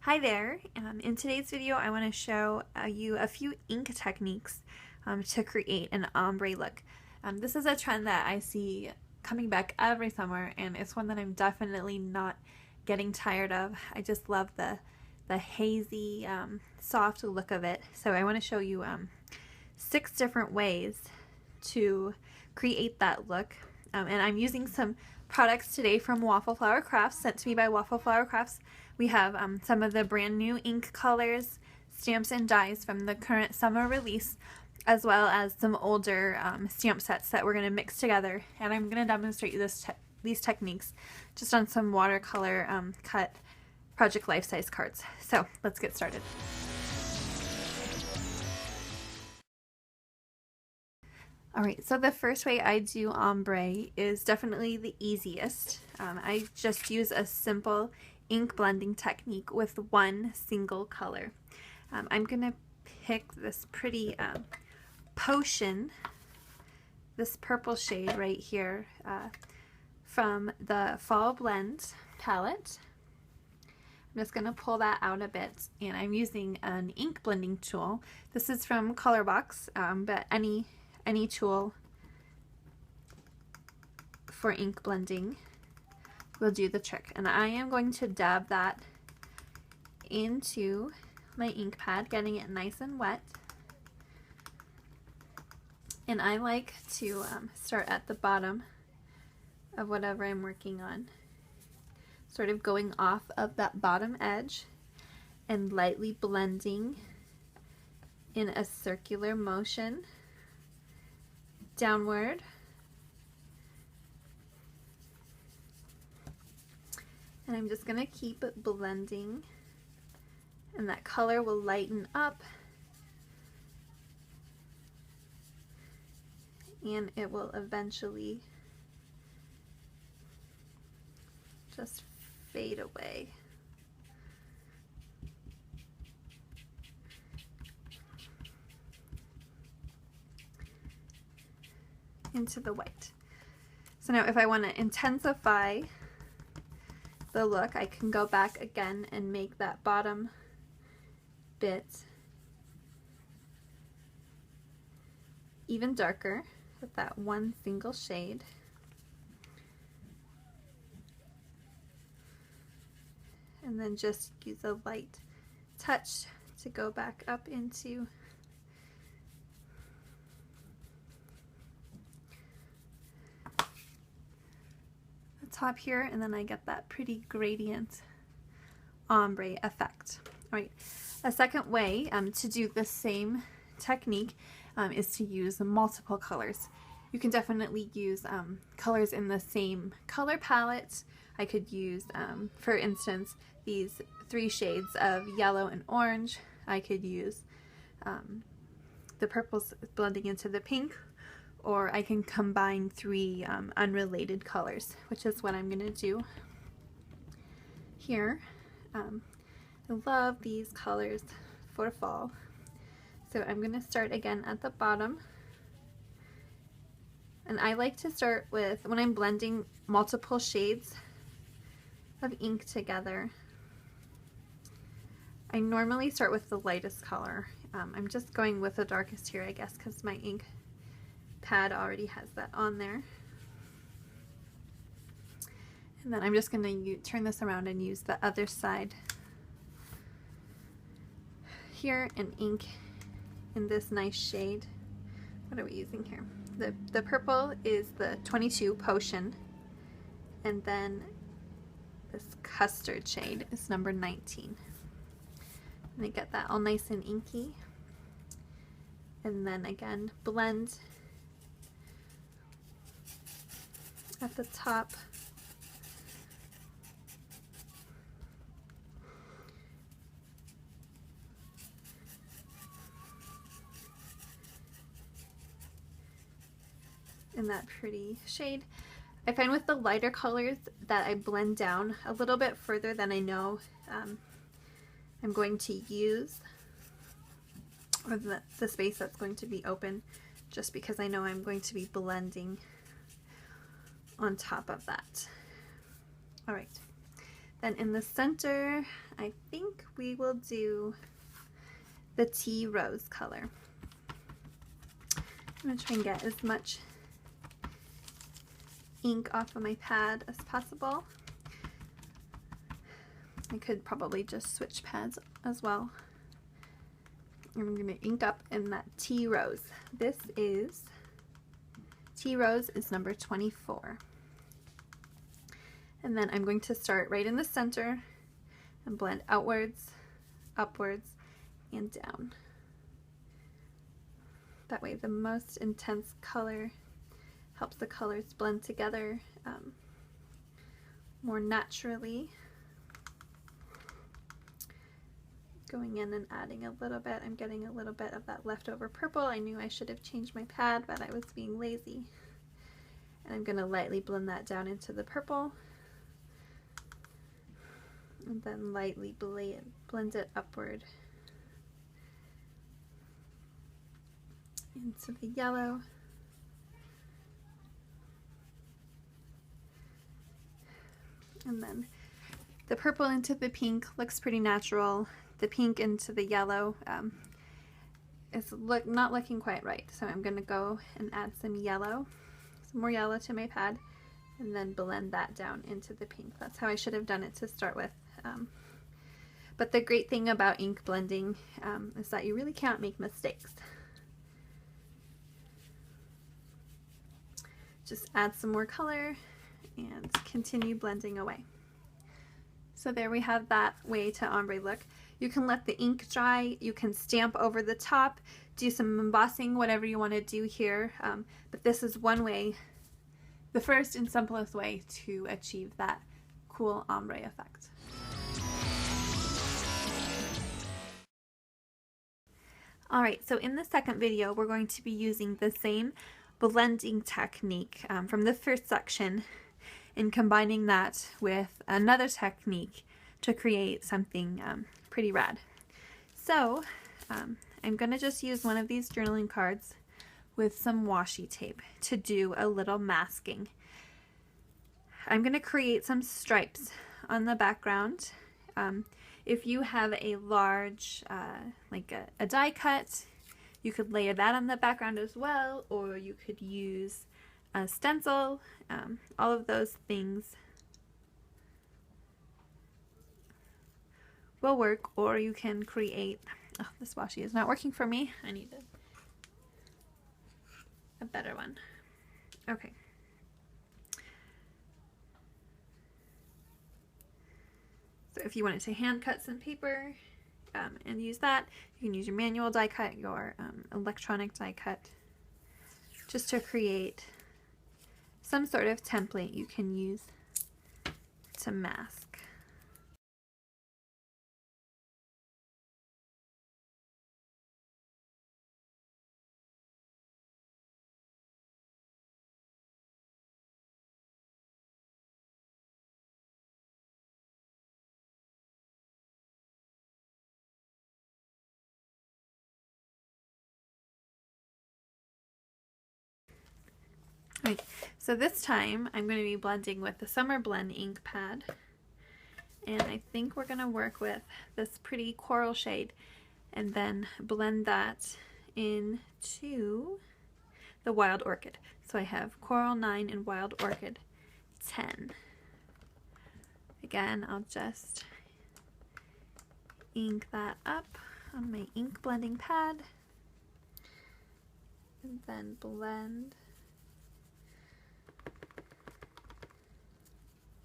Hi there. In today's video I want to show you a few ink techniques to create an ombre look. This is a trend that I see coming back every summer, and it's one that I'm definitely not getting tired of. I just love the hazy, soft look of it. So I want to show you 6 different ways to create that look. And I'm using some products today from Waffle Flower Crafts, sent to me by Waffle Flower Crafts. We have some of the brand new ink colors, stamps, and dies from the current summer release, as well as some older stamp sets that we're going to mix together. And I'm going to demonstrate you these techniques just on some watercolor cut Project Life size cards. So let's get started. Alright, so the first way I do ombre is definitely the easiest. I just use a simple ink blending technique with one single color. I'm going to pick this pretty potion, this purple shade right here from the Fall Blend palette. I'm just going to pull that out a bit, and I'm using an ink blending tool. This is from Colorbox, but any tool for ink blending will do the trick. And I am going to dab that into my ink pad, getting it nice and wet. And I like to start at the bottom of whatever I'm working on, sort of going off of that bottom edge and lightly blending in a circular motion downward. And I'm just going to keep blending, and that color will lighten up and it will eventually just fade away. Into the white. So now if I want to intensify the look, I can go back again and make that bottom bit even darker with that one single shade. And then just use a light touch to go back up into top here, and then I get that pretty gradient ombre effect. Alright, a second way to do the same technique is to use multiple colors. You can definitely use colors in the same color palette. I could use, for instance, these 3 shades of yellow and orange. I could use the purples blending into the pink, or I can combine 3 unrelated colors, which is what I'm going to do here. I love these colors for fall. So I'm going to start again at the bottom. And I like to start with, when I'm blending multiple shades of ink together, I normally start with the lightest color. I'm just going with the darkest here, I guess, because my ink pad already has that on there. And then I'm just going to turn this around and use the other side here and ink in this nice shade. What are we using here? The purple is the 22 Potion, and then this custard shade is number 19. And I get that all nice and inky, and then again blend at the top. In that pretty shade. I find with the lighter colors that I blend down a little bit further than I know I'm going to use, or the space that's going to be open, just because I know I'm going to be blending on top of that. Alright, Then in the center, I think we will do the tea rose color. I'm going to try and get as much ink off of my pad as possible. I could probably just switch pads as well. I'm going to ink up in that tea rose. This is tea rose is number 24. And then I'm going to start right in the center and blend outwards, upwards, and down. That way the most intense color helps the colors blend together more naturally. Going in and adding a little bit. I'm getting a little bit of that leftover purple. I knew I should have changed my pad, but I was being lazy. And I'm going to lightly blend that down into the purple. And then lightly blend it upward into the yellow. And then the purple into the pink looks pretty natural. The pink into the yellow is not looking quite right. So I'm going to go and add some more yellow to my pad, and then blend that down into the pink. That's how I should have done it to start with. But the great thing about ink blending is that you really can't make mistakes. Just add some more color and continue blending away. So there we have that Way to Ombre look. You can let the ink dry, you can stamp over the top, do some embossing, whatever you want to do here. But this is one way, the first and simplest way to achieve that cool ombre effect. Alright, so in the second video, we're going to be using the same blending technique from the first section and combining that with another technique to create something pretty rad. So I'm going to just use one of these journaling cards with some washi tape to do a little masking. I'm going to create some stripes on the background. If you have a large, like a die cut, you could layer that on the background as well, or you could use a stencil. All of those things will work, or you can create, oh, this washi is not working for me. I need a better one. Okay. So if you wanted to hand cut some paper and use that, you can use your manual die cut, your electronic die cut, just to create some sort of template you can use to mask. Right, so this time I'm going to be blending with the Summer Blend ink pad, and I think we're going to work with this pretty coral shade and then blend that into the Wild Orchid. So I have Coral 9 and Wild Orchid 10. Again, I'll just ink that up on my ink blending pad and then blend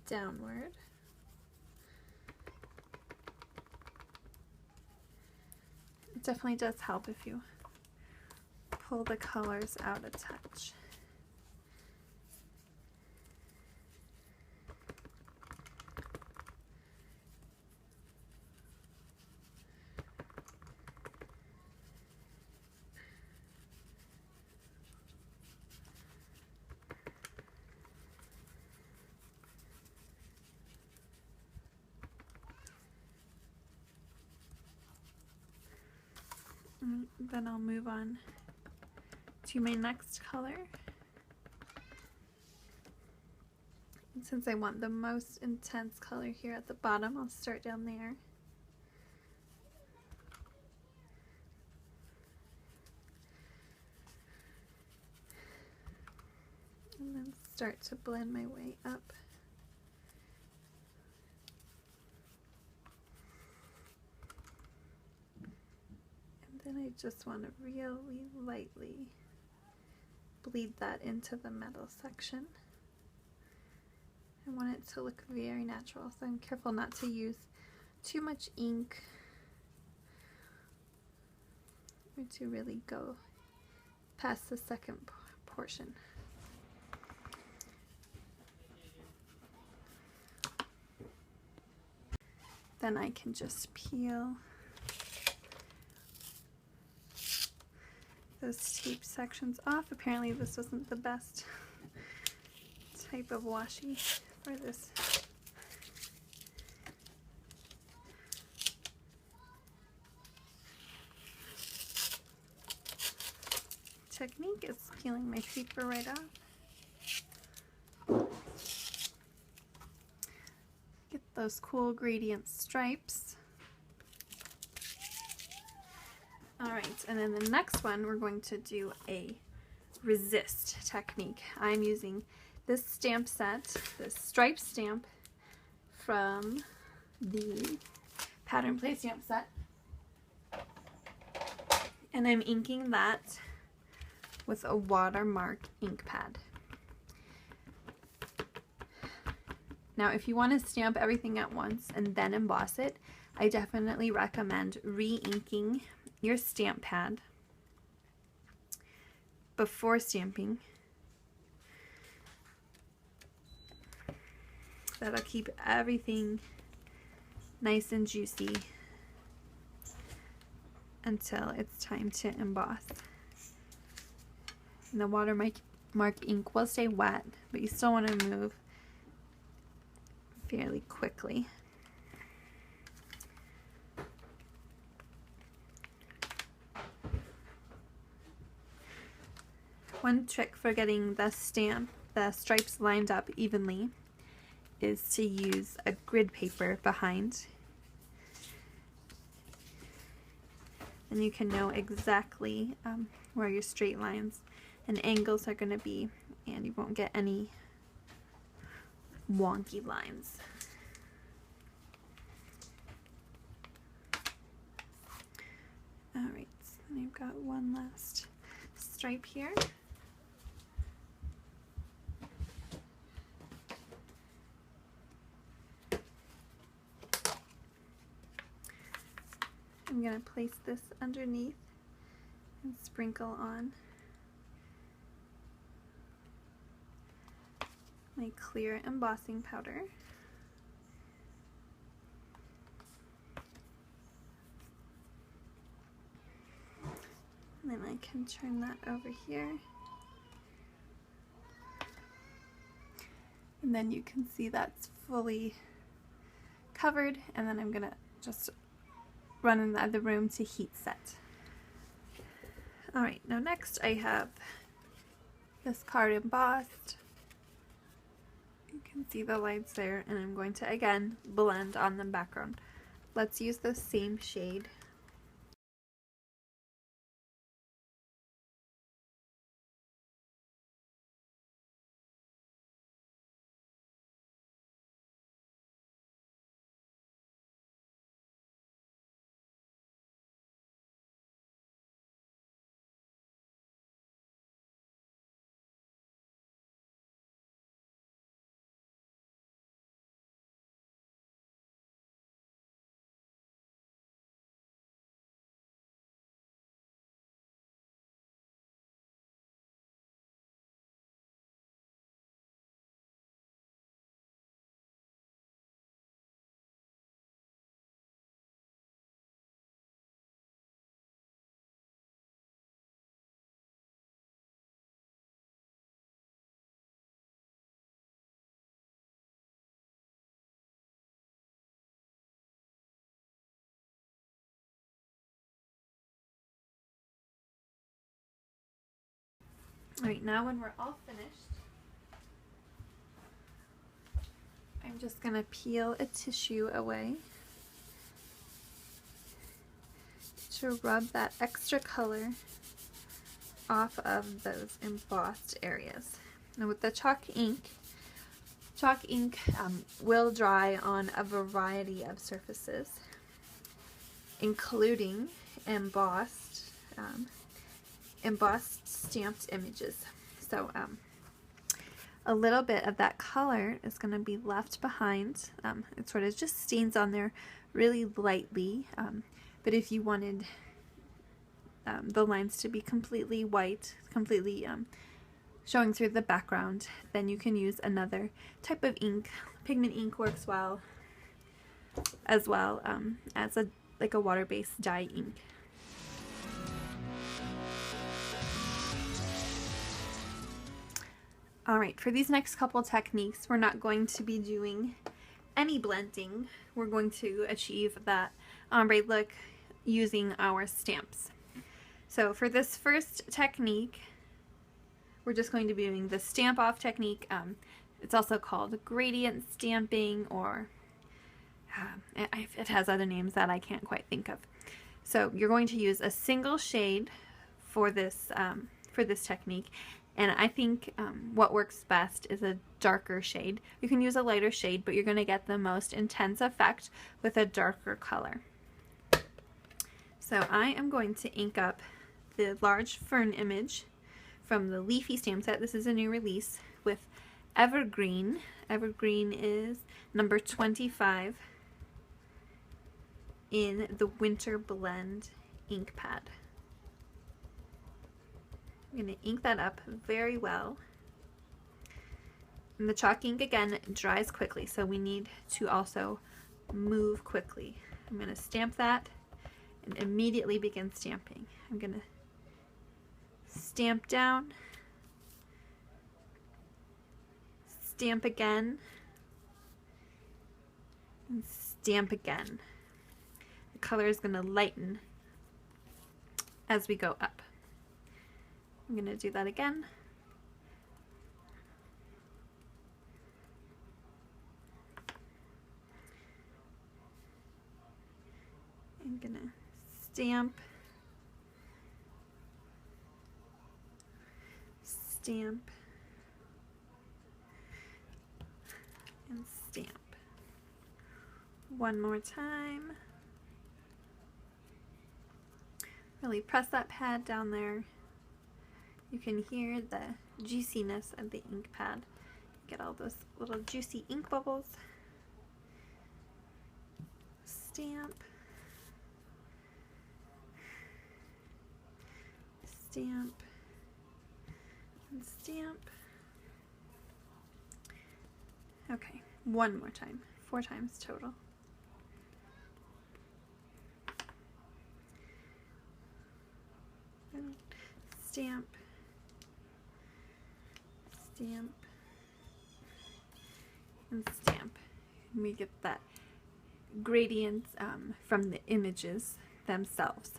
downward. It definitely does help if you pull the colors out a touch. Then I'll move on to my next color. And since I want the most intense color here at the bottom, I'll start down there. And then start to blend my way up. And then I just want to really lightly bleed that into the metal section. I want it to look very natural, so I'm careful not to use too much ink or to really go past the second portion. Then I can just peel those tape sections off. Apparently this wasn't the best type of washi for this. Technique is peeling my paper right off. Get those cool gradient stripes. Alright, and then the next one we're going to do a resist technique. I'm using this stamp set, this stripe stamp from the Pattern Play stamp set. And I'm inking that with a watermark ink pad. Now, if you want to stamp everything at once and then emboss it, I definitely recommend re-inking your stamp pad before stamping. That'll keep everything nice and juicy until it's time to emboss. And the watermark ink will stay wet, but you still want to move fairly quickly. One trick for getting the stripes lined up evenly is to use a grid paper behind. And you can know exactly where your straight lines and angles are going to be, and you won't get any wonky lines. Alright, so I've got one last stripe here. I'm going to place this underneath and sprinkle on my clear embossing powder. And then I can turn that over here. And then you can see that's fully covered, and then I'm going to just run in the other room to heat set. Alright, now next I have this card embossed. You can see the lines there, and I'm going to again blend on the background. Let's use the same shade. Alright, now when we're all finished, I'm just going to peel a tissue away to rub that extra color off of those embossed areas. Now with the chalk ink will dry on a variety of surfaces, including embossed stamped images. So a little bit of that color is going to be left behind. It sort of just stains on there really lightly, but if you wanted the lines to be completely white, completely showing through the background, then you can use another type of ink. Pigment ink works well, as well as like a water-based dye ink. Alright, for these next couple techniques, we're not going to be doing any blending. We're going to achieve that ombre look using our stamps. So for this first technique, we're just going to be doing the stamp off technique. It's also called gradient stamping, or it has other names that I can't quite think of. So you're going to use a single shade for this technique, and I think what works best is a darker shade. You can use a lighter shade, but you're going to get the most intense effect with a darker color. So I am going to ink up the large fern image from the Leafy stamp set. This is a new release with Evergreen. Evergreen is number 25 in the Winter Blend ink pad. I'm going to ink that up very well. And the chalk ink again dries quickly, so we need to also move quickly. I'm going to stamp that and immediately begin stamping. I'm going to stamp down, stamp again, and stamp again. The color is going to lighten as we go up. I'm going to do that again. I'm going to stamp, stamp, and stamp. One more time. Really press that pad down there. You can hear the juiciness of the ink pad. Get all those little juicy ink bubbles. Stamp, stamp, and stamp. Okay, one more time. 4 times total. And stamp, stamp, and stamp. And we get that gradient from the images themselves.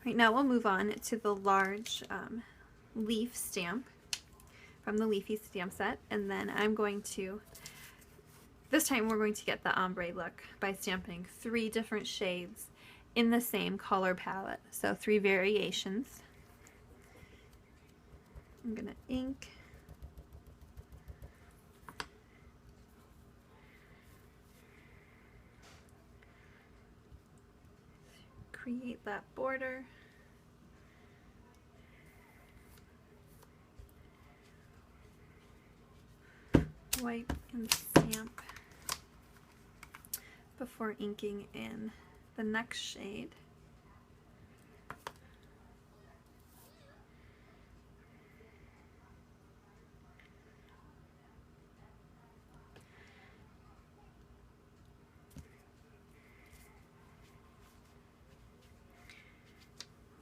Right now we'll move on to the large leaf stamp from the Leafy stamp set, and then I'm going to, this time we're going to get the ombre look by stamping 3 different shades in the same color palette, so 3 variations. I'm going to ink, create that border, wipe and stamp before inking in the next shade.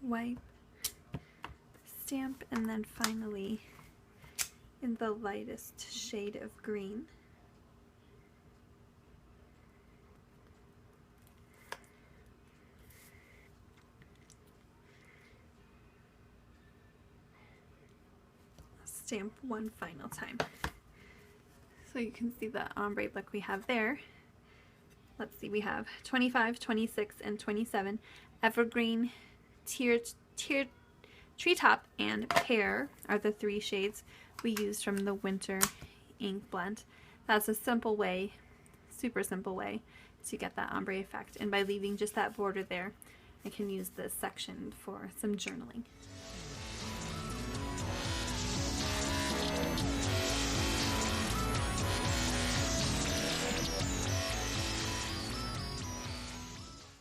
Wipe, stamp, and then finally in the lightest shade of green. Stamp one final time. So you can see the ombre look we have there. Let's see, we have 25, 26, and 27. Evergreen, Treetop, and Pear are the 3 shades we used from the Winter ink blend. That's a simple way, super simple way to get that ombre effect. And by leaving just that border there, I can use this section for some journaling.